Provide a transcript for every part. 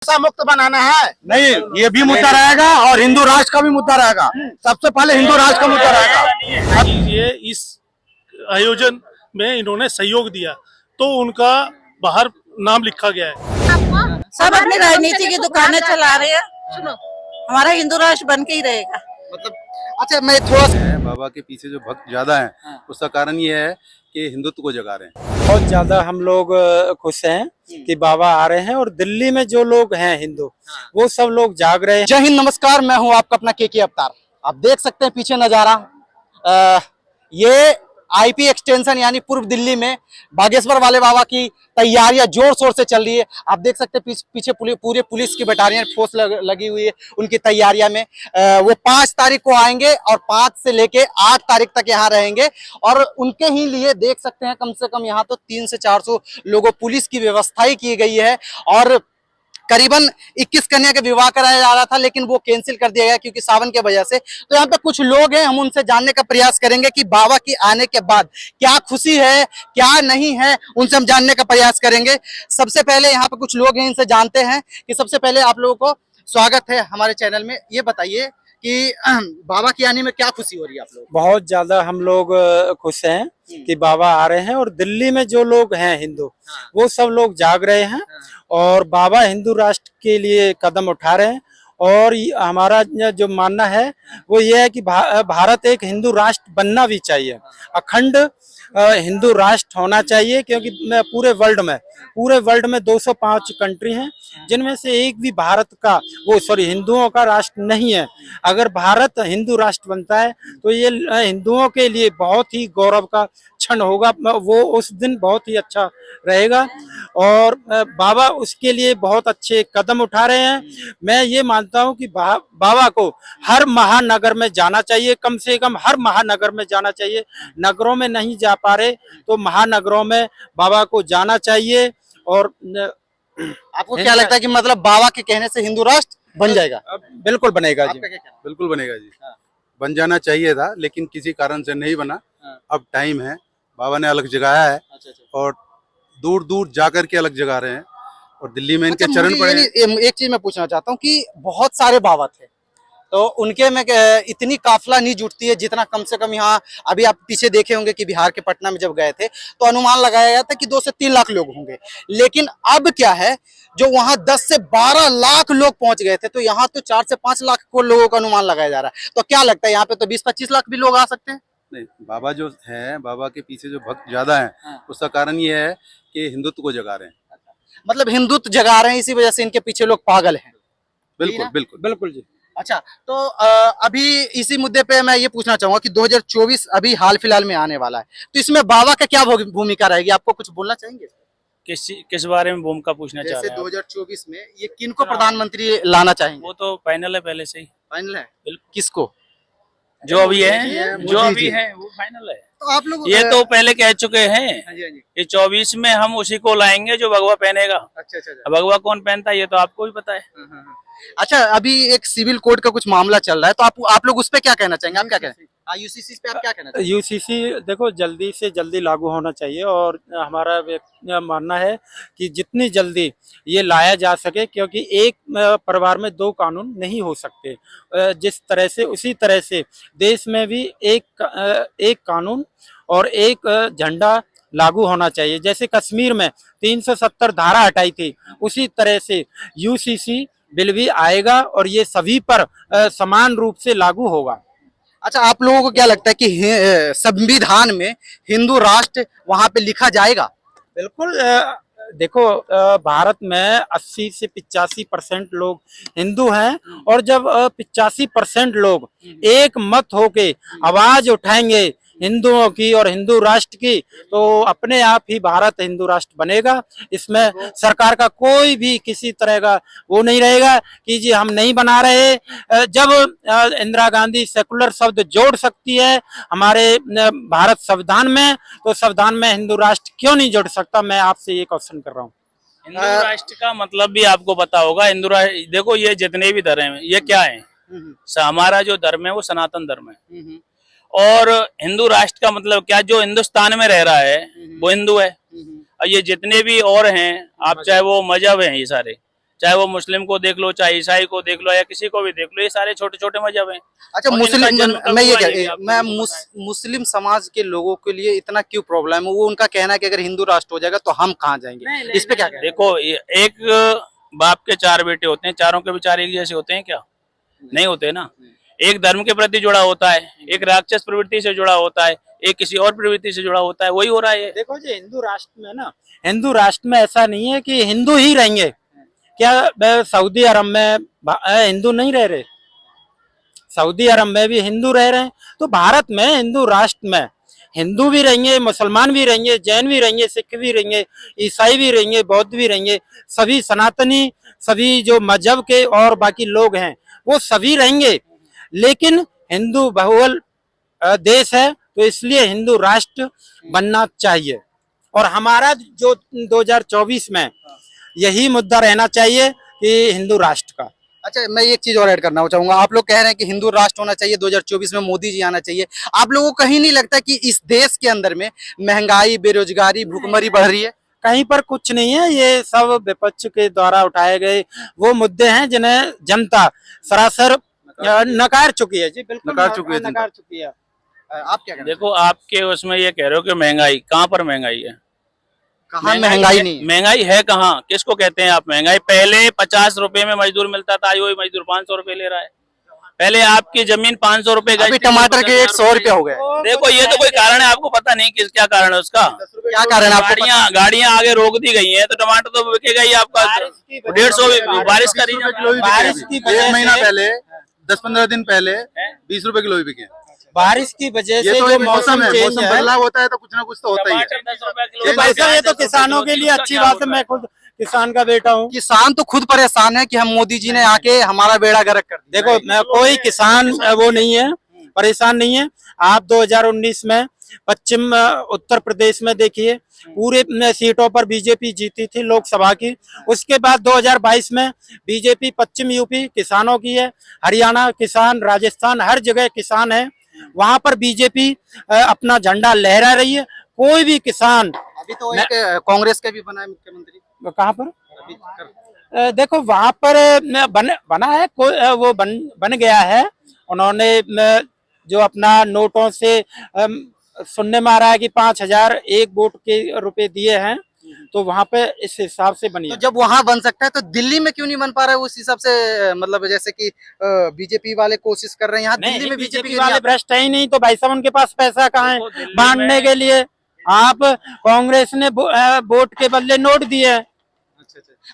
नशा मुक्त बनाना है। नहीं, ये भी मुद्दा रहेगा और हिंदू राष्ट्र का भी मुद्दा रहेगा। सबसे पहले हिंदू राष्ट्र का मुद्दा रहेगा। ये इस आयोजन में इन्होंने सहयोग दिया तो उनका बाहर नाम लिखा गया है। सब अपनी राजनीति की दुकानें चला रहे हैं। सुनो, हमारा हिंदू राष्ट्र बन के ही रहेगा। मतलब अच्छा, मैं थोड़ा बाबा के पीछे जो भक्त ज्यादा हैं उसका कारण ये है कि हिंदुत्व को जगा रहे हैं। बहुत ज्यादा हम लोग खुश हैं कि बाबा आ रहे हैं और दिल्ली में जो लोग हैं हिंदू वो सब लोग जाग रहे हैं। जय हिंद, नमस्कार। मैं हूं आपका अपना के अवतार। आप देख सकते हैं पीछे नजारा, ये आईपी एक्सटेंशन यानी पूर्व दिल्ली में बागेश्वर वाले बाबा की तैयारियां जोर शोर से चल रही है। आप देख सकते हैं पीछे पूरे पुलिस की बटालियन फोर्स लगी हुई है उनकी तैयारियां में। वो 5 तारीख को आएंगे और 5 से लेके 8 तारीख तक यहाँ रहेंगे और उनके ही लिए देख सकते हैं कम से कम यहाँ तो 300 से 400 लोगों पुलिस की व्यवस्था ही की गई है। और करीबन 21 कन्या का विवाह कराया जा रहा था लेकिन वो कैंसिल कर दिया गया क्योंकि सावन के वजह से। तो यहाँ पे कुछ लोग हैं, हम उनसे जानने का प्रयास करेंगे कि बाबा की आने के बाद क्या खुशी है क्या नहीं है, उनसे हम जानने का प्रयास करेंगे। सबसे पहले यहाँ पे कुछ लोग हैं, इनसे जानते हैं कि सबसे पहले आप लोगों को स्वागत है हमारे चैनल में। ये बताइए कि बाबा की आने में क्या खुशी हो रही है आप लोग? बहुत ज्यादा हम लोग खुश हैं कि बाबा आ रहे हैं और दिल्ली में जो लोग हैं हिंदू वो सब लोग जाग रहे हैं और बाबा हिंदू राष्ट्र के लिए कदम उठा रहे हैं। और हमारा जो मानना है वो ये है कि भारत एक हिंदू राष्ट्र बनना भी चाहिए, अखंड हिंदू राष्ट्र होना चाहिए, क्योंकि पूरे वर्ल्ड में 205 कंट्री हैं जिनमें से एक भी भारत का हिंदुओं का राष्ट्र नहीं है। अगर भारत हिंदू राष्ट्र बनता है तो ये हिंदुओं के लिए बहुत ही गौरव का क्षण होगा, वो उस दिन बहुत ही अच्छा रहेगा और बाबा उसके लिए बहुत अच्छे कदम उठा रहे हैं। मैं ये मानता हूँ कि बाबा को हर महानगर में जाना चाहिए, कम से कम हर महानगर में जाना चाहिए। नगरों में नहीं जा पा रहे तो महानगरों में बाबा को जाना चाहिए। और आपको क्या लगता है कि मतलब बाबा के कहने से हिंदू राष्ट्र बन जाएगा? बिल्कुल बनेगा जी, बिल्कुल बनेगा जी। बन जाना चाहिए था लेकिन किसी कारण से नहीं बना। अब टाइम है, बाबा ने अलग जगाया है और दूर दूर जाकर के अलग जगा रहे हैं और दिल्ली में इनके चरण पड़े। एक चीज मैं पूछना चाहता हूँ कि बहुत सारे बाबा थे तो उनके में इतनी काफिला नहीं जुटती है जितना कम से कम यहाँ अभी आप पीछे देखे होंगे कि बिहार के पटना में जब गए थे तो अनुमान लगाया गया था कि 2 से 3 लाख लोग होंगे। लेकिन अब क्या है, जो वहाँ 10 से 12 लाख लोग पहुंच गए थे तो यहाँ तो 4 से 5 लाख को लोगों का अनुमान लगाया जा रहा है। तो क्या लगता है यहाँ पे तो 20-25 लाख भी लोग आ सकते हैं? नहीं, बाबा जो है, बाबा के पीछे जो भक्त ज्यादा हैं उसका कारण ये है कि हिंदुत्व को जगा रहे हैं। मतलब हिंदुत्व जगा रहे हैं, इसी वजह से इनके पीछे लोग पागल हैं। बिल्कुल बिल्कुल बिल्कुल जी। अच्छा, तो अभी इसी मुद्दे पे मैं ये पूछना चाहूंगा कि 2024 अभी हाल फिलहाल में आने वाला है तो इसमें बाबा का क्या भूमिका रहेगी? आपको कुछ बोलना चाहेंगे? किस बारे में भूमिका पूछना चाह रहे हैं? 2024 में ये किनको प्रधानमंत्री लाना चाहेंगे? वो तो फाइनल है, पहले से ही फाइनल है। किसको? जो अभी है, वो फाइनल है। तो आप लोग ये तो पहले कह चुके हैं। हाँ जी, हाँ जी। ये 24 में हम उसी को लाएंगे जो भगवा पहनेगा। अच्छा। भगवा कौन पहनता है ये तो आपको भी पता है। अच्छा, अभी एक सिविल कोड का कुछ मामला चल रहा है तो आप लोग उस पे क्या कहना चाहेंगे? आप क्या कहना चाहेंगे? यूसीसी पे आप क्या कहना चाहेंगे? यूसीसी देखो जल्दी से जल्दी लागू होना चाहिए और हमारा मानना है कि जितनी जल्दी ये लाया जा सके, क्योंकि एक परिवार में 2 कानून नहीं हो सकते। जिस तरह से उसी तरह से देश में भी एक कानून और एक झंडा लागू होना चाहिए। जैसे कश्मीर में 370 धारा हटाई थी उसी तरह से यूसीसी बिल भी आएगा और ये सभी पर समान रूप से लागू होगा। अच्छा, आप लोगों को क्या लगता है कि संविधान में हिंदू राष्ट्र वहां पे लिखा जाएगा? बिल्कुल। देखो भारत में 80 से 85% लोग हिंदू हैं और जब 85% लोग एक मत होके आवाज उठाएंगे हिंदुओं की और हिंदू राष्ट्र की तो अपने आप ही भारत हिंदू राष्ट्र बनेगा। इसमें सरकार का कोई भी किसी तरह का वो नहीं रहेगा कि जी हम नहीं बना रहे। जब इंदिरा गांधी सेकुलर शब्द जोड़ सकती है हमारे भारत संविधान में तो संविधान में हिंदू राष्ट्र क्यों नहीं जोड़ सकता? मैं आपसे ये क्वेश्चन कर रहा हूँ। हिंदू राष्ट्र का मतलब भी आपको पता होगा। हिंदू राष्ट्र देखो, ये जितने भी धर्म है ये क्या है? हमारा जो धर्म है वो सनातन धर्म है और हिंदू राष्ट्र का मतलब क्या? जो हिंदुस्तान में रह रहा है वो हिंदू है। और ये जितने भी और हैं, आप चाहे वो मजहब हैं, ये सारे चाहे वो मुस्लिम को देख लो, चाहे ईसाई को देख लो, या किसी को भी देख लो, ये सारे छोटे छोटे मजहब हैं। अच्छा, और मुस्लिम इनका जन्म कब मैं ये हुआ, ये भी कह आपको मैं नहीं मुस्लिम समाज के लोगों के लिए इतना क्यों प्रॉब्लम है? वो उनका कहना है कि अगर हिंदू राष्ट्र हो जाएगा तो हम कहाँ जाएंगे, इस पे क्या कहना है? देखो, एक बाप के 4 बेटे होते हैं, चारों के विचार एक जैसे होते हैं क्या? नहीं होते ना। एक धर्म के प्रति जुड़ा होता है, एक राक्षस प्रवृत्ति से जुड़ा होता है, एक किसी और प्रवृत्ति से जुड़ा होता है, वही हो रहा है। देखो जी, हिंदू राष्ट्र में ना, हिंदू राष्ट्र में ऐसा नहीं है कि हिंदू ही रहेंगे। क्या सऊदी अरब में हिंदू नहीं रह रहे? सऊदी अरब में भी हिंदू रह रहे हैं। तो भारत में हिंदू राष्ट्र में हिंदू भी रहेंगे, मुसलमान भी रहेंगे, जैन भी रहेंगे, सिख भी रहेंगे, ईसाई भी रहेंगे, बौद्ध भी रहेंगे, सभी सनातनी, सभी जो मजहब के और बाकी लोग हैं वो सभी रहेंगे। लेकिन हिंदू बहुल देश है, तो इसलिए हिंदू राष्ट्र बनना चाहिए। और हमारा जो 2024 में यही मुद्दा रहना चाहिए कि हिंदू राष्ट्र का। अच्छा, मैं एक चीज और ऐड करना चाहूंगा। आप लोग कह रहे हैं कि हिंदू राष्ट्र होना चाहिए, 2024 में मोदी जी आना चाहिए। आप लोगों को कहीं नहीं लगता कि इस देश के अंदर में महंगाई, बेरोजगारी, भुखमरी बढ़ रही है? कहीं पर कुछ नहीं है, ये सब विपक्ष के द्वारा उठाए गए वो मुद्दे हैं जिन्हें जनता सरासर नकार चुकी है जी। बिल्कुल नकार चुकी है जनता। नकार चुकी है। आप क्या कहते देखो, आपके उसमें ये कह रहे हो कि महंगाई, कहाँ पर महंगाई है? कहाँ महंगाई नहीं है? महंगाई है कहाँ? किसको कहते हैं आप महंगाई? पहले 50 रुपए में मजदूर मिलता था, आज वही मजदूर 500 रुपए ले रहा है। पहले आपकी जमीन 500 रुपए अभी टमाटर के 100 रुपए हो गए। देखो, ये तो कोई कारण है, आपको पता नहीं कि क्या कारण है उसका। क्या कारण है आपको पता? गाड़ियां आगे रोक दी गई हैं, तो टमाटर तो बिकेगा ही आपका 150। बारिश का रीजन, किलो भी बारिश बिके की अभी। वजह एक महीना से- पहले 10-15 दिन पहले 20 रुपए किलो भी बिके। बारिश की वजह ये से तो जो एक मौसम है, चेंज मौसम बदलाव होता है तो कुछ ना कुछ तो होता ही है। टमाटर 10 रुपए किलो। तो भाई साहब, ये तो किसानों के लिए अच्छी बात है। मैं खुद किसान का बेटा हूँ। किसान तो खुद परेशान है कि हम मोदी जी ने आके हमारा बेड़ा गर्क कर दिया। देखो, मैं कोई किसान वो नहीं है, परेशान नहीं है। आप 2019 में पश्चिम उत्तर प्रदेश में देखिए, पूरे सीटों पर बीजेपी जीती थी लोकसभा की। उसके बाद 2022 में बीजेपी पश्चिम यूपी किसानों की है, हरियाणा किसान, राजस्थान, हर जगह किसान है। वहां पर बीजेपी अपना झंडा लहरा रही है। कोई भी किसान, अभी तो एक कांग्रेस का भी बना है मुख्यमंत्री। कहाँ पर? देखो, वहां पर बना है, वो बन गया है। उन्होंने जो अपना नोटों से सुनने में आ रहा है कि 5000 एक वोट के रुपए दिए हैं, तो वहां पे इस हिसाब से बनी तो है। जब वहां बन सकता है तो दिल्ली में क्यों नहीं बन पा रहा है उस हिसाब से? मतलब जैसे कि बीजेपी वाले कोशिश कर रहे हैं, यहाँ दिल्ली में बीजेपी वाले भ्रष्ट है ही नहीं, तो भाई साहब उनके पास पैसा कहाँ देखो, है दिल्ली बांटने में- के लिए? आप कांग्रेस ने वोट के बदले नोट दिए हैं।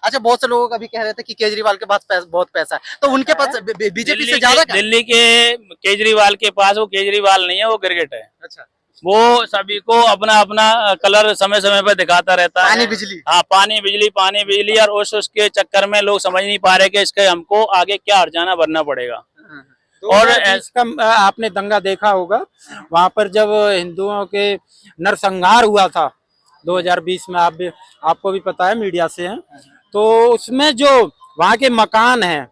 अच्छा, बहुत से लोग अभी कह रहे थे कि केजरीवाल के पास बहुत पैसा है, तो उनके पास बीजेपी से ज्यादा क्या है? दिल्ली के केजरीवाल के पास, वो केजरीवाल नहीं है, वो क्रिकेट है। अच्छा, वो सभी को अपना अपना कलर समय समय पर दिखाता रहता है। पानी बिजली। हाँ, पानी बिजली, और उसके चक्कर में लोग समझ नहीं पा रहे कि इसके हमको आगे क्या हर्जाना भरना पड़ेगा। और इसका आपने दंगा देखा होगा, वहां पर जब हिंदुओं के नरसंहार हुआ था 2020 में, आपको भी पता है, मीडिया से है। तो उसमें जो वहां के मकान हैं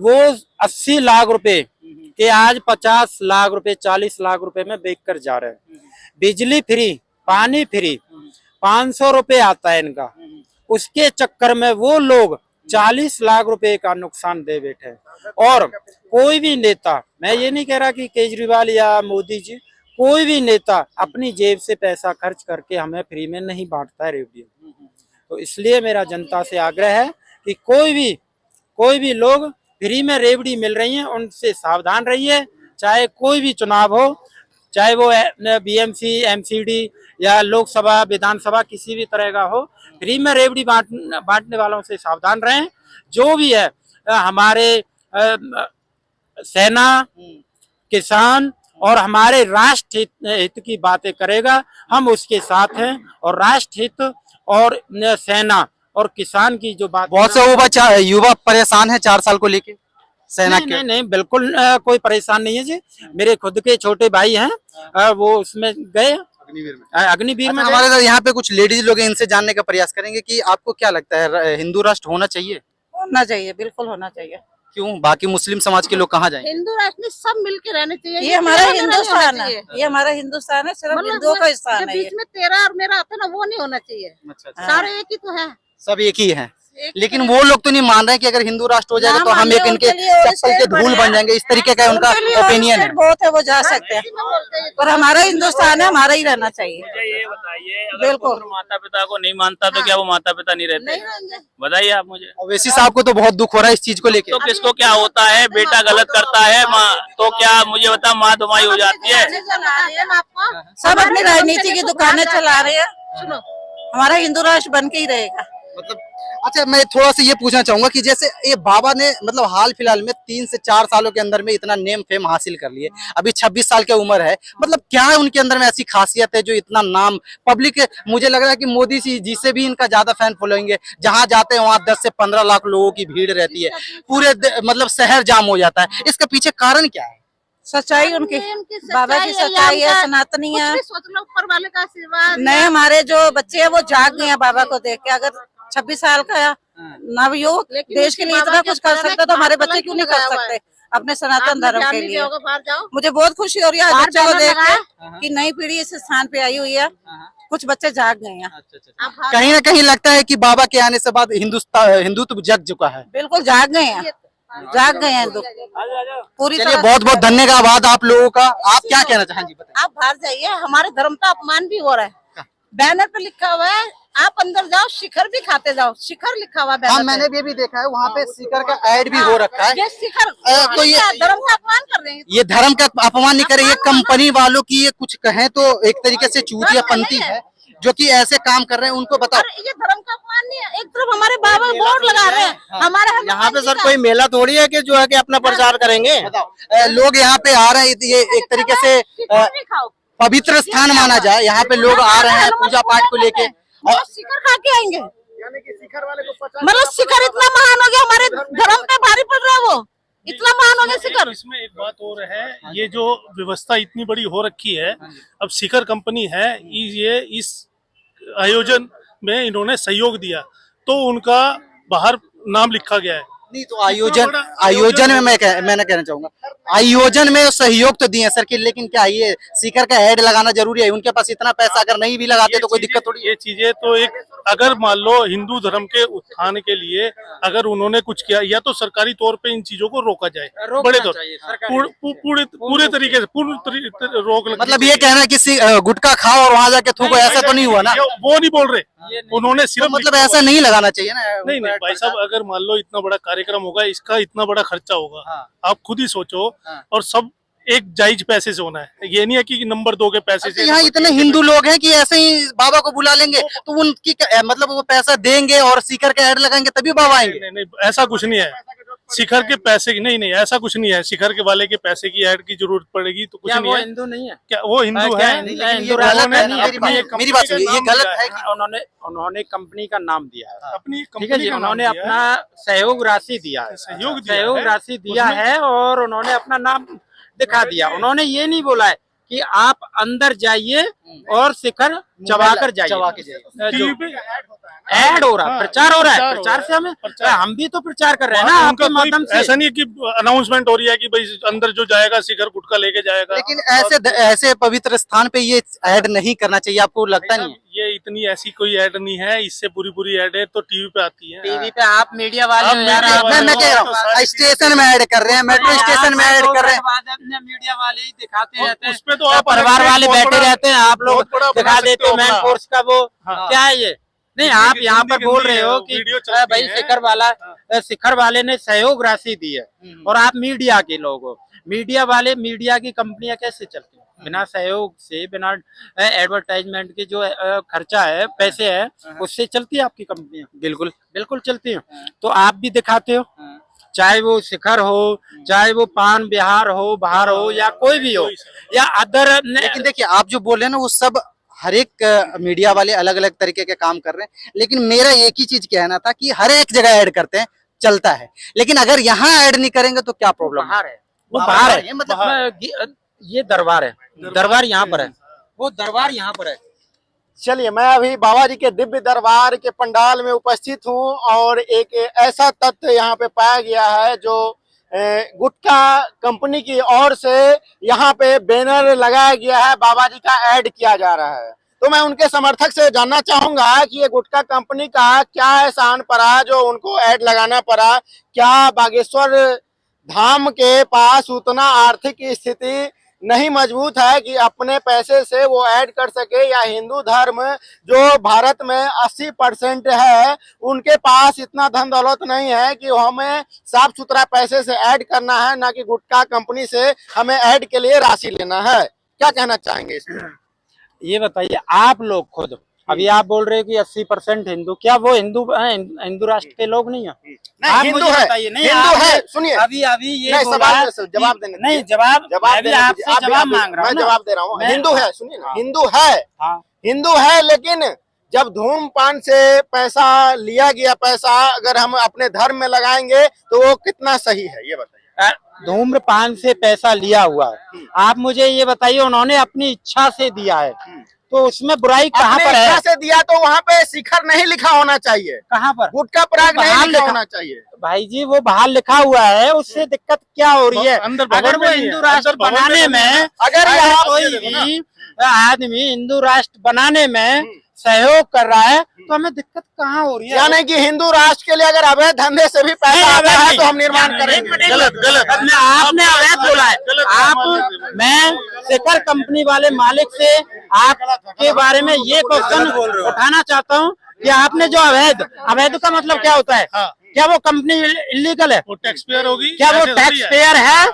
वो 80 लाख रुपए के आज 50 लाख रुपए, 40 लाख रुपए में बेच कर जा रहे हैं। बिजली फ्री, पानी फ्री, 500 रुपए आता है इनका। उसके चक्कर में वो लोग 40 लाख रुपए का नुकसान दे बैठे। और कोई भी नेता, मैं ये नहीं कह रहा कि केजरीवाल या मोदी जी, कोई भी नेता अपनी जेब से पैसा खर्च करके हमें फ्री में नहीं बांटता है रेवड़ियों। तो इसलिए मेरा जनता से आग्रह है कि कोई भी लोग फ्री में रेवड़ी मिल रही हैं, उनसे सावधान रहिए। चाहे कोई भी चुनाव हो, चाहे वो बीएमसी, एमसीडी या लोकसभा, विधानसभा, किसी भी तरह का हो, फ्री में रेवड़ी बांटने वालों से सावधान रहें। जो भी है हमारे सेना, किसान और हमारे राष्ट्र हित की बातें करेगा, हम उसके साथ हैं। और राष्ट्र हित और सेना और किसान की जो बात, बहुत से युवा परेशान है 4 साल को लेके सेना के। नहीं, बिल्कुल कोई परेशान नहीं है जी। मेरे खुद के छोटे भाई हैं, वो उसमें गए, अग्निवीर में। हमारे साथ यहाँ पे कुछ लेडीज लोग हैं, इनसे जानने का प्रयास करेंगे कि आपको क्या लगता है, हिंदू राष्ट्र होना चाहिए? होना चाहिए, बिल्कुल होना चाहिए। क्यों? बाकी मुस्लिम समाज के लोग कहाँ जाएंगे? हिंदू राष्ट्र में सब मिलके रहने चाहिए। ये हमारा मेरा नहीं हिंदुस्तान होना है, चाहिए। ये हमारा हिंदुस्तान है, सिर्फ मतलब हिंदुओं का स्थान जब है ये। बीच में तेरा और मेरा आता है ना, वो नहीं होना चाहिए। अच्छा, सारे एक ही तो है। सब एक ही हैं। लेकिन वो लोग तो नहीं मान रहे कि अगर हिंदू राष्ट्र हो जाएगा तो हम एक इनके चप्पल के धूल बन जाएंगे, इस तरीके का उनका ओपिनियन है। बहुत है, वो जा सकते हैं, पर हमारा हिंदुस्तान है, हमारा ही रहना चाहिए। मुझे ये बताइए, अगर बिल्कुल। पुत्र माता पिता को नहीं मानता तो क्या वो माता पिता नहीं रहते? बताइए आप मुझे। ओवैसी साहब को तो बहुत दुख हो रहा है इस चीज को लेके। तो किसको क्या होता है, बेटा गलत करता है माँ तो क्या मुझे बता, माँ धुमाई हो जाती है? सब अपनी राजनीति की दुकानें चला रहे हैं। सुनो, हमारा हिंदू राष्ट्र बन के ही रहेगा। मतलब अच्छा, मैं थोड़ा सा ये पूछना चाहूंगा कि जैसे ये बाबा ने मतलब हाल फिलहाल में 3 से 4 सालों के अंदर में इतना नेम फेम हासिल कर लिए, अभी 26 साल की उम्र है, मतलब क्या है उनके अंदर में ऐसी खासियत है जो इतना नाम पब्लिक, मुझे लग रहा है कि मोदी जी से भी इनका ज्यादा फैन फॉलोइंग है, जहां जाते हैं वहां 10 से 15 लाख लोगों की भीड़ रहती है, पूरे मतलब शहर जाम हो जाता है, इसका पीछे कारण क्या है? सच्चाई उनकी, बाबा की सच्चाई है, सनातनी है। ऊपर वाले का आशीर्वाद। नए हमारे जो बच्चे हैं वो जाग गए हैं बाबा को देख के। अगर 26 साल का नवयुवक देश के लिए इतना कुछ कर सकता तो हमारे बच्चे क्यों नहीं कर सकते अपने सनातन धर्म के लिए? मुझे बहुत खुशी हो रही है बच्चों को देख के कि नई पीढ़ी इस स्थान पे आई हुई है, कुछ बच्चे जाग गए हैं। कहीं ना कहीं लगता है कि बाबा के आने से बाद हिंदुत्व जग चुका है। बिल्कुल जाग गए हैं, जाग गए हैं पूरी चलिए, तरह। बहुत बहुत धन्यवाद आप लोगों का। आप क्या कहना चाहेंगे? बताइए। आप बाहर जाइए, हमारे धर्म का अपमान भी हो रहा है। बैनर पे लिखा हुआ है, आप अंदर जाओ शिखर भी खाते जाओ, शिखर लिखा हुआ बैनर। हाँ, मैंने ये भी देखा है, वहाँ पे शिखर का ऐड भी हो रखा है। ये शिखर तो ये धर्म का अपमान कर रहे हैं। ये धर्म का अपमान नहीं करे, ये कंपनी वालों की ये कुछ कहें तो एक तरीके से चूतियापंती है जो कि ऐसे काम कर रहे हैं। उनको बताओ, ये धर्म का अपमान नहीं है। एक तरफ हमारे बाबा बोर्ड लगा रहे हैं, हमारे यहाँ पे सर कोई मेला थोड़ी है कि जो है कि अपना प्रचार करेंगे। लोग यहाँ पे आ रहे हैं, ये एक तरीके से पवित्र स्थान माना जाए, यहाँ पे लोग आ रहे हैं पूजा पाठ को लेके और शिखर खा के आएंगे। मतलब शिखर इतना महान हो गया, हमारे धर्म पे भारी पड़ रहा है, वो इतना महान हो गया शिखर। इसमें एक बात और है, ये जो व्यवस्था इतनी बड़ी हो रखी है, अब शिखर कंपनी है, ये इस आयोजन में इन्होंने सहयोग दिया तो उनका बाहर नाम लिखा गया है। नहीं तो आयोजन में मैं कहना चाहूंगा, आयोजन में सहयोग तो दिए सर, कि लेकिन क्या ये शिखर का ऐड लगाना जरूरी है? उनके पास इतना पैसा अगर नहीं भी लगाते तो कोई दिक्कत थोड़ी। ये चीजें तो एक, अगर मान लो हिंदू धर्म के उत्थान के लिए अगर उन्होंने कुछ किया, या तो सरकारी तौर पे इन चीजों को रोका जाए, बड़े तौर पूरे तरीके से रोक। मतलब ये कहना है कि गुटखा खाओ और वहां जाके थूको, ऐसा तो नहीं हुआ ना? वो नहीं बोल रहे, उन्होंने सिर्फ मतलब ऐसा नहीं लगाना चाहिए ना। नहीं भाई साहब, अगर मान लो इतना बड़ा कार्यक्रम होगा, इसका इतना बड़ा खर्चा होगा, आप खुद ही सोचो, और सब एक जायज पैसे से होना है। ये नहीं है कि नंबर 2 के पैसे से। यहाँ इतने हिंदू लोग हैं कि ऐसे ही बाबा को बुला लेंगे तो उनकी मतलब वो पैसा देंगे और शिखर का ऐड लगाएंगे तभी बाबा आएंगे? नहीं, ऐसा कुछ नहीं है। शिखर के पैसे की नहीं, ऐसा कुछ नहीं है। शिखर के वाले के पैसे की ऐड की जरूरत पड़ेगी तो कुछ नहीं है। हिंदू नहीं है क्या वो हिंदू है? मेरी बात सुनिए, ये गलत है कि उन्होंने कंपनी का नाम दिया है, अपनी ठीक है जी, उन्होंने अपना सहयोग राशि दिया है, सहयोग राशि दिया है और उन्होंने अपना नाम दिखा दिया। उन्होंने ये नहीं बोला है कि आप अंदर जाइए और शिखर चबा कर जाइए। ऐड हो रहा, प्रचार हो रहा है, प्रचार से हम भी तो प्रचार कर रहे हैं ना आपके माध्यम से। ऐसा नहीं कि अनाउंसमेंट हो रही है कि भाई अंदर जो जाएगा शिखर गुटखा लेके जाएगा। लेकिन ऐसे पवित्र स्थान पे ये ऐड नहीं करना चाहिए, आपको लगता नहीं? ये इतनी ऐसी कोई ऐड नहीं है, इससे पूरी ऐड है तो टीवी पे आती है। टीवी पे आप मीडिया वाले मैं कह रहा हूँ स्टेशन में ऐड कर रहे हैं, मेट्रो स्टेशन में ऐड कर रहे हैं, मीडिया वाले ही दिखाते रहते हैं, उसमें तो आप परिवार वाले बैठे रहते हैं, आप लोग दिखा देते हो मैन फोर्स का वो क्या है ये? नहीं, आप यहाँ पर बोल रहे हो कि भाई शिखर वाले ने सहयोग राशि दी है और आप मीडिया के लोग हो। मीडिया वाले, मीडिया की कंपनियां कैसे चलती हैं? बिना सहयोग से, बिना एडवर्टाइजमेंट के जो खर्चा है, पैसे है, उससे चलती है आपकी कंपनियां? बिल्कुल बिल्कुल चलती है। तो आप भी दिखाते हो, चाहे वो शिखर हो, चाहे वो पान बिहार हो, बाहर हो, या कोई भी हो, या अदर। लेकिन देखिए, आप जो बोल रहे हैं ना, वो सब हर एक मीडिया वाले अलग अलग तरीके के काम कर रहे हैं, लेकिन मेरा एक ही चीज कहना था कि हर एक जगह ऐड करते हैं, चलता है, लेकिन अगर यहाँ ऐड नहीं करेंगे तो क्या प्रॉब्लम? बाहर है, वो बाहर है, मतलब ये दरबार है, दरबार यहाँ पर है, वो दरबार यहाँ पर है। चलिए, मैं अभी बाबा जी के दिव्य दरबार के पंडाल में उपस्थित हूँ और एक ऐसा तथ्य यहाँ पे पाया गया है जो गुटखा कंपनी की ओर से यहाँ पे बैनर लगाया गया है, बाबा जी का ऐड किया जा रहा है। तो मैं उनके समर्थक से जानना चाहूंगा कि ये गुटखा कंपनी का क्या एहसान पड़ा जो उनको ऐड लगाना पड़ा। क्या बागेश्वर धाम के पास उतना आर्थिक स्थिति नहीं मजबूत है कि अपने पैसे से वो ऐड कर सके, या हिंदू धर्म जो भारत में 80% है उनके पास इतना धन दौलत नहीं है कि हमें साफ सुथरा पैसे से ऐड करना है, ना कि गुटखा कंपनी से हमें ऐड के लिए राशि लेना है। क्या कहना चाहेंगे इसमें? ये बताइए आप लोग खुद, अभी आप बोल रहे हो कि 80% हिंदू, क्या वो हिंदू राष्ट्र के लोग नहीं है? नहीं, हिंदू है, हिंदू है। सुनिए, अभी ये नहीं, बोला जवाब देने नहीं, जवाब आपसे जवाब मांग रहा हूँ, मैं जवाब दे रहा हूँ। हिंदू है, सुनिए ना, हिंदू है, हाँ। हिंदू है, लेकिन जब धूमपान से पैसा लिया गया, पैसा अगर हम अपने धर्म में लगाएंगे तो वो कितना सही है, ये बताइए। धूम्रपान से पैसा लिया हुआ है, आप मुझे ये बताइए, उन्होंने अपनी इच्छा से दिया है, तो उसमें बुराई कहाँ पर है? इच्छा से दिया तो वहाँ पे शिखर नहीं लिखा होना चाहिए। कहाँ पर? गुटखा पराग नहीं लिखा होना चाहिए। भाई जी वो बाहर लिखा हुआ है, उससे दिक्कत क्या हो रही है? अगर वो हिंदू राष्ट्र बनाने में, अगर यहाँ कोई भी आदमी हिंदू राष्ट्र बनाने में सहयोग कर रहा है तो हमें दिक्कत कहाँ हो रही है? यानी कि हिंदू राष्ट्र के लिए अगर अवैध धंधे से भी पैसा आता है तो हम निर्माण करेंगे। गलत आपने अवैध बोला है। आप, मैं शिखर कंपनी वाले मालिक से आपके बारे में ये क्वेश्चन उठाना चाहता हूँ कि आपने जो अवैध का मतलब क्या होता है? क्या वो कंपनी इलीगल है? वो टैक्स पेयर होगी। क्या वो टैक्स पेयर है?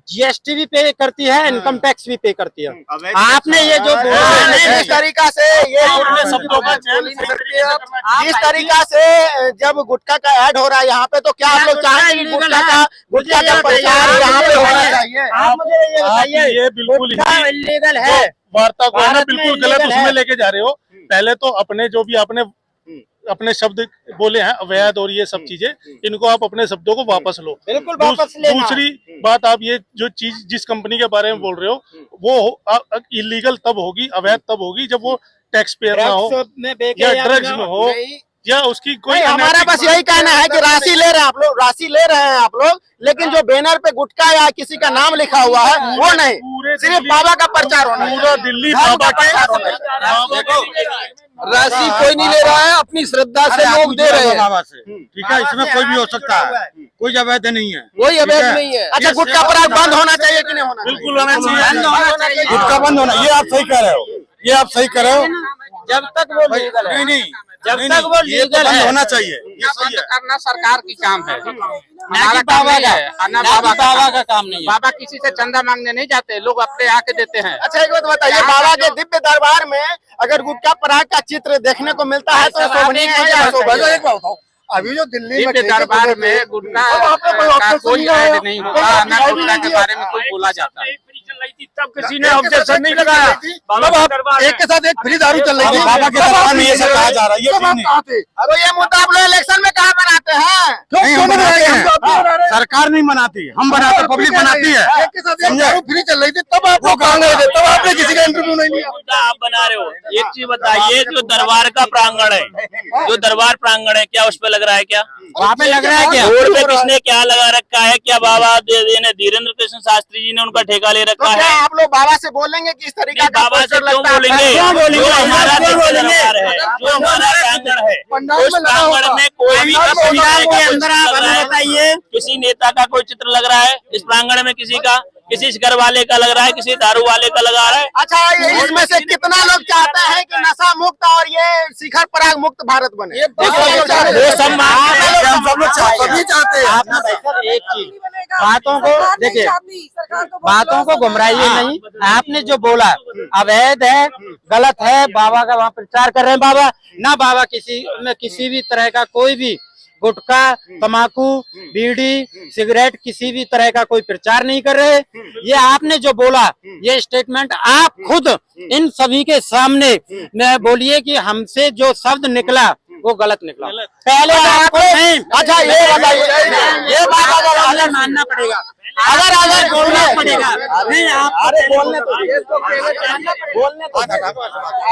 जीएसटी भी पे करती है, इनकम टैक्स भी पे करती है। आपने ये जो बोला है, इस तरीका से ये इस तरीका से जब गुटखा का ऐड हो रहा है यहाँ पे, तो क्या आप लोग चाहेंगे कि गुटखा का प्रचार यहाँ पे होना चाहिए? आप मुझे ये बताइए, ये बिल्कुल इलीगल है, वार्ता को है ना, भारत में बिल्कुल गलत illegal है। उसमें लेके जा रहे हो। पहले तो अपने जो भी आपने अपने शब्द बोले हैं अवैध और ये सब चीजें, इनको आप अपने शब्दों को वापस लो। बिल्कुल वापस लेना। दूसरी बात, आप ये जो चीज जिस कंपनी के बारे में बोल रहे हो वो इलीगल तब होगी, अवैध तब होगी जब वो टैक्स पेयर ना हो या ड्रग्स में हो या उसकी कोई। हमारा बस यही कहना है कि राशि ले रहे हैं आप लोग, राशि ले रहे हैं आप लोग, लेकिन जो बैनर पे गुटखा या किसी का नाम लिखा हुआ है वो नहीं, सिर्फ बाबा का प्रचार होना है। पूरा दिल्ली बाबा देखो, राशि कोई नहीं ले रहा है, अपनी श्रद्धा से लोग दे रहे हैं बाबा से। ठीक है, इसमें कोई भी हो सकता है, कोई अवैध नहीं है, कोई अवैध नहीं है। अच्छा, गुटखा पराग बंद होना चाहिए कि नहीं होना? बिल्कुल होना चाहिए। गुटखा बंद होना, ये आप सही कह रहे हो, ये आप सही कह रहे हो। जब तक वो लीगल है, नहीं, जब तक वो लीगल है होना चाहिए, ये सही है। करना सरकार की काम है, हमारा बाबा का काम नहीं है। बाबा किसी से चंदा मांगने नहीं जाते, लोग अपने आके देते हैं। अच्छा, एक बात बताइए, बाबा के दिव्य दरबार में अगर गुटखा पराग का चित्र देखने को मिलता है तो शोभनीय है या अशोभनीय? अभी जो दिल्ली दिव्य दरबार में गुटखा का कोई ऐड नहीं होता, न गुटखा के बारे में कोई बोला जाता है। तब किसी ने ऑब्जेक्शन नहीं लगाया। एक के साथ एक फ्री दारू चल रही थी, बाबा के दरबार में ये सब कहा जा रहा है, ये ठीक नहीं। अब ये मुद्दा आप लोग इलेक्शन में कहाँ बनाते हैं? नहीं, हम बनाते हैं, सरकार नहीं बनाती, हम बनाते, पब्लिक बनाती है। एक के साथ एक दारू फ्री चल रही थी, तब आप लोग कहाँ गए थे? तब आपने किसी का इंटरव्यू नहीं लिया। आप बना रहे हो। एक चीज बताइए, जो दरबार का प्रांगण है, जो दरबार प्रांगण है, क्या उस पे लग रहा है? क्या वहाँ पे लग रहा है? क्या रोड पे किसने क्या लगा रखा है? क्या बाबा धीरेन्द्र कृष्ण शास्त्री जी ने उनका ठेका ले तो रखा क्या है? आप लोग बाबा से बोलेंगे कि इस तरीका का बाबा से पोस्टर क्यों लगता है? बोलेंगे? क्यों बोलेंगे? जो हमारा क्यों बोलेंगे? दरबार है, जो हमारा प्रांगण है, पंडाल उस में लगा प्रांगण होगा। में कोई भी किसी पंडाल नेता के का अंदर कोई आप चित्र लग रहा हमें है? बताइए, किसी नेता का कोई चित्र लग रहा है इस प्रांगण में? किसी का, किसी शिखर वाले का लग रहा है, किसी दारू वाले का लगा रहा है? अच्छा, ये इसमें से कितना लोग चाहते हैं कि नशा मुक्त और ये शिखर पराग मुक्त भारत बने? वो सब सभी चाहते हैं। आप ना भाई एक चीज, बातों को देखिए, बातों को घुमराइए नहीं। आपने जो बोला अवैध है, गलत है, बाबा का वहाँ प्रचार कर रहे हैं। बाबा ना, बाबा किसी भी तरह का कोई भी गुटखा, तम्बाकू, बीड़ी, सिगरेट, किसी भी तरह का कोई प्रचार नहीं कर रहे। ये आपने जो बोला, ये स्टेटमेंट आप खुद इन सभी के सामने बोलिए कि हमसे जो शब्द निकला वो गलत निकला। पहले आपको नहीं, अच्छा, ये बताइए, ये बात मानना पड़ेगा। अगर बोलना पड़ेगा नहीं आप अरे बोलने तो बोलने तो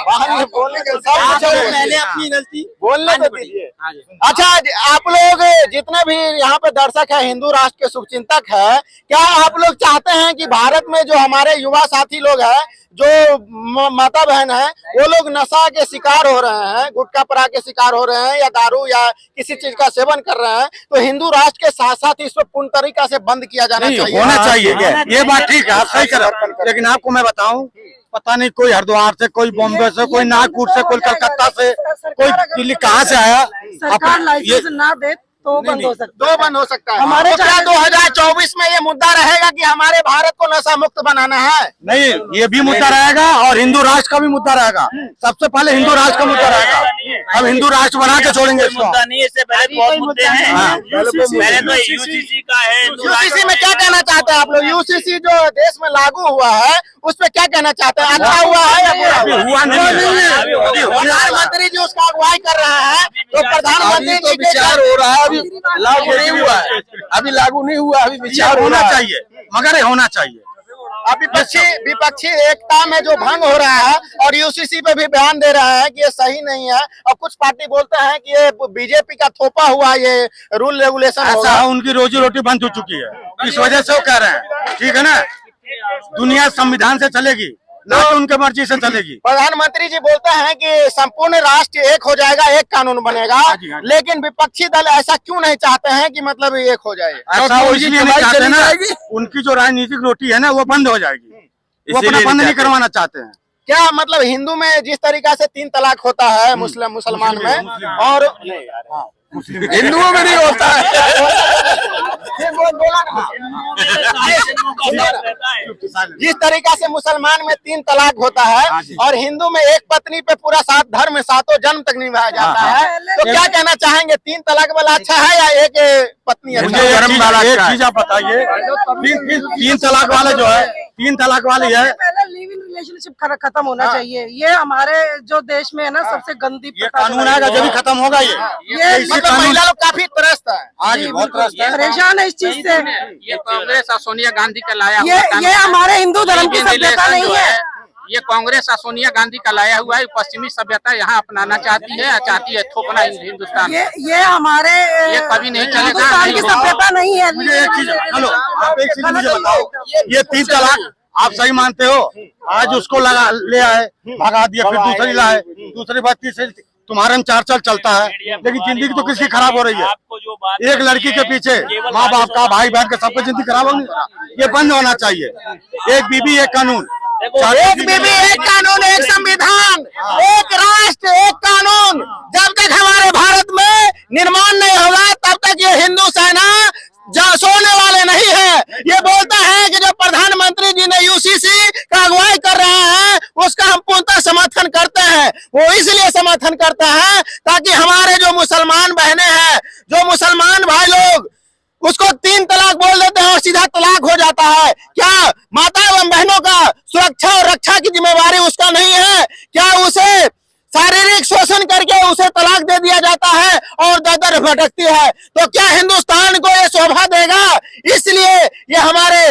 बाहर में बोलने के पहले अपनी गलती बोलने तो दीजिए। अच्छा, आप लोग जितने भी यहाँ पे दर्शक है, हिंदू राष्ट्र के शुभचिंतक है, क्या आप लोग चाहते हैं कि भारत में जो हमारे युवा साथी लोग हैं, जो माता बहन है, वो लोग नशा के शिकार हो रहे हैं, गुटखा परा के शिकार हो रहे हैं, या दारू या किसी चीज का सेवन कर रहे हैं, तो हिंदू राष्ट्र के साथ साथ इस पर पूर्ण तरीका से बंद किया जाना चाहिए? होना चाहिए, ये बात ठीक है, आप सही कर रहे हो। लेकिन आपको मैं बताऊं, पता नहीं कोई हरिद्वार से, कोई बॉम्बे से, कोई नागपुर से, कोई कलकत्ता से, कोई दिल्ली कहाँ से आया, सरकार लाइसेंस ना दे तो बंद हो सकता है। दो बंद हो सकता है। हमारे क्या 2024 में ये मुद्दा रहेगा कि हमारे भारत को नशा मुक्त बनाना है? नहीं, ये भी मुद्दा रहेगा और हिंदू राष्ट्र का भी मुद्दा रहेगा। सबसे पहले हिंदू राष्ट्र का मुद्दा रहेगा, हम हिंदू राष्ट्र बना के छोड़ेंगे इसको। मुद्दा नहीं, इससे पहले बहुत मुद्दे हैं। पहले तो यूसीसी का है। यूसीसी में क्या कहना चाहते हैं आप लोग? यूसीसी जो देश में लागू हुआ है, उस पर क्या कहना चाहते हैं? अच्छा हुआ है या बुरा हुआ? प्रधानमंत्री जी उसका अगुवाई कर रहे हैं, तो प्रधानमंत्री जी विचार हो रहा है, अभी लागू नहीं हुआ है, अभी लागू नहीं हुआ, अभी विचार होना चाहिए, मगर ये होना चाहिए। अब विपक्षी एकता में जो भंग हो रहा है और यूसीसी पे भी बयान दे रहा है कि ये सही नहीं है, और कुछ पार्टी बोलते हैं कि ये बीजेपी का थोपा हुआ ये रूल रेगुलेशन ऐसा उनकी रोजी रोटी बंद हो चुकी है, इस वजह से वो कह रहे हैं। ठीक है ना, दुनिया संविधान से चलेगी, ना कि उनके मर्जी से चलेगी। प्रधानमंत्री जी बोलते हैं कि संपूर्ण राष्ट्र एक हो जाएगा, एक कानून बनेगा, लेकिन विपक्षी दल ऐसा क्यों नहीं चाहते हैं कि मतलब एक हो जाए? ऐसा वो इसलिए नहीं चाहते ना, उनकी जो राजनीतिक रोटी है ना वो बंद हो जाएगी, वो अपना बंद नहीं करवाना चाहते हैं। क्या मतलब हिंदू में जिस तरीका से 3 तलाक होता है मुसलमान में, और हिंदुओं में नहीं होता है। जिस तरीका से मुसलमान में 3 तलाक होता है और हिंदू में एक पत्नी पे पूरा 7 धर्म 7 जन्म तक निभाया जाता है, तो क्या कहना चाहेंगे? 3 तलाक वाला अच्छा है या एक पत्नी अच्छा मुझे एक चीज आप बताइए, 3 तलाक वाले जो है, 3 तलाक वाले है, लिव इन रिलेशनशिप खत्म होना चाहिए। ये हमारे जो देश में है ना, सबसे गंदी ये कानून आएगा जब भी खत्म होगा। ये मतलब महिला लोग काफी त्रस्त है, आज बहुत त्रस्त है, परेशान है इस चीज से। ये कांग्रेस और सोनिया गांधी का लाया ये हमारे हिंदू धर्म की सभ्यता नहीं है। ये कांग्रेस और सोनिया गांधी का लाया हुआ है, पश्चिमी सभ्यता यहाँ अपनाना चाहती है थोपना हिंदुस्तान। ये हमारे ये कभी नहीं चलेगा, हिंदुस्तान की सभ्यता नहीं है। मुझे एक चीज, हेलो, आप एक चीज मुझे बताओ, ये 3 तलाक आप सही मानते हो? आज उसको लगा ले आए, भगा दिया, फिर दूसरी लाए, दूसरी बात तीसरी, तुम्हारे में 4 साल चलता है, लेकिन जिंदगी तो किसकी खराब हो रही है? एक लड़की के पीछे माँ बाप का, भाई बहन का, सबकी जिंदगी खराब होगी। ये बंद होना चाहिए। एक बीबी एक कानून, एक बीबी एक कानून, एक संविधान, एक राष्ट्र एक कानून। जब तक हमारे भारत में निर्माण नहीं होगा, तब तक ये हिंदू सेना सोने वाले नहीं है। ये बोलता है कि जो प्रधानमंत्री जी ने यूसीसी का अगुवाई कर रहे हैं, उसका हम पूर्णतः समर्थन करते हैं। वो इसलिए समर्थन करते हैं ताकि हमारे जो मुसलमान बहनें हैं, जो मुसलमान भाई लोग, उसको 3 तलाक बोल देते हैं और सीधा तलाक हो जाता है। क्या माता एवं बहनों का सुरक्षा और रक्षा की जिम्मेवारी उसका नहीं है? क्या उसे शारीरिक शोषण करके उसे तलाक दे दिया जाता है और दर भटकती है? तो क्या हिंदुस्तान को ये शोभा देगा? इसलिए ये हमारे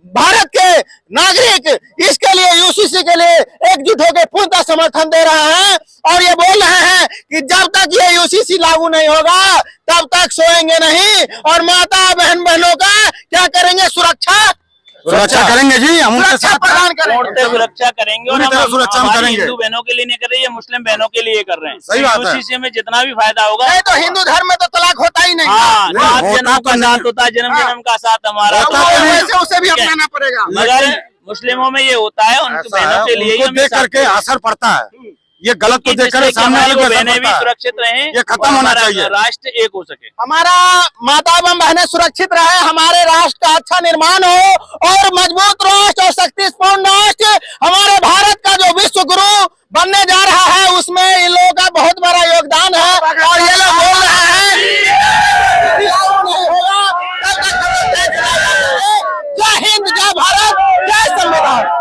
भारत के नागरिक इसके लिए, यूसीसी के लिए एकजुट होकर पूर्णतः समर्थन दे रहे हैं और ये बोल रहे हैं कि जब तक ये यूसीसी लागू नहीं होगा, तब तक सोएंगे नहीं, और माता बहनों का क्या करेंगे? सुरक्षा करेंगे जी, हम उनके साथ प्रदान करेंगे, सुरक्षा करेंगे और सुरक्षा हम करेंगे। हिंदू बहनों के लिए नहीं कर रहे हैं, मुस्लिम बहनों के लिए कर रहे हैं। सही बात है। यूसीसी में जितना भी फायदा होगा, नहीं तो हिंदू धर्म में तो तलाक होता ही नहीं। हाँ, सात जन्म का साथ होता है, जन्म जन्म का साथ हमारा, वैसे उसे भी अपनाना पड़ेगा। मगर मुस्लिमों में ये होता है, उनकी बहनों के लिए देख करके असर पड़ता है। ये गलत को देख कर सामने वाले को बहनें भी सुरक्षित रहें, ये खत्म होना चाहिए, राष्ट्र एक हो सके, हमारा माता एवं बहनें सुरक्षित रहे, हमारे राष्ट्र का अच्छा निर्माण हो और मजबूत राष्ट्र और शक्तिपूर्ण राष्ट्र हमारे भारत का जो विश्व गुरु बनने जा रहा है, उसमें इन लोगों का बहुत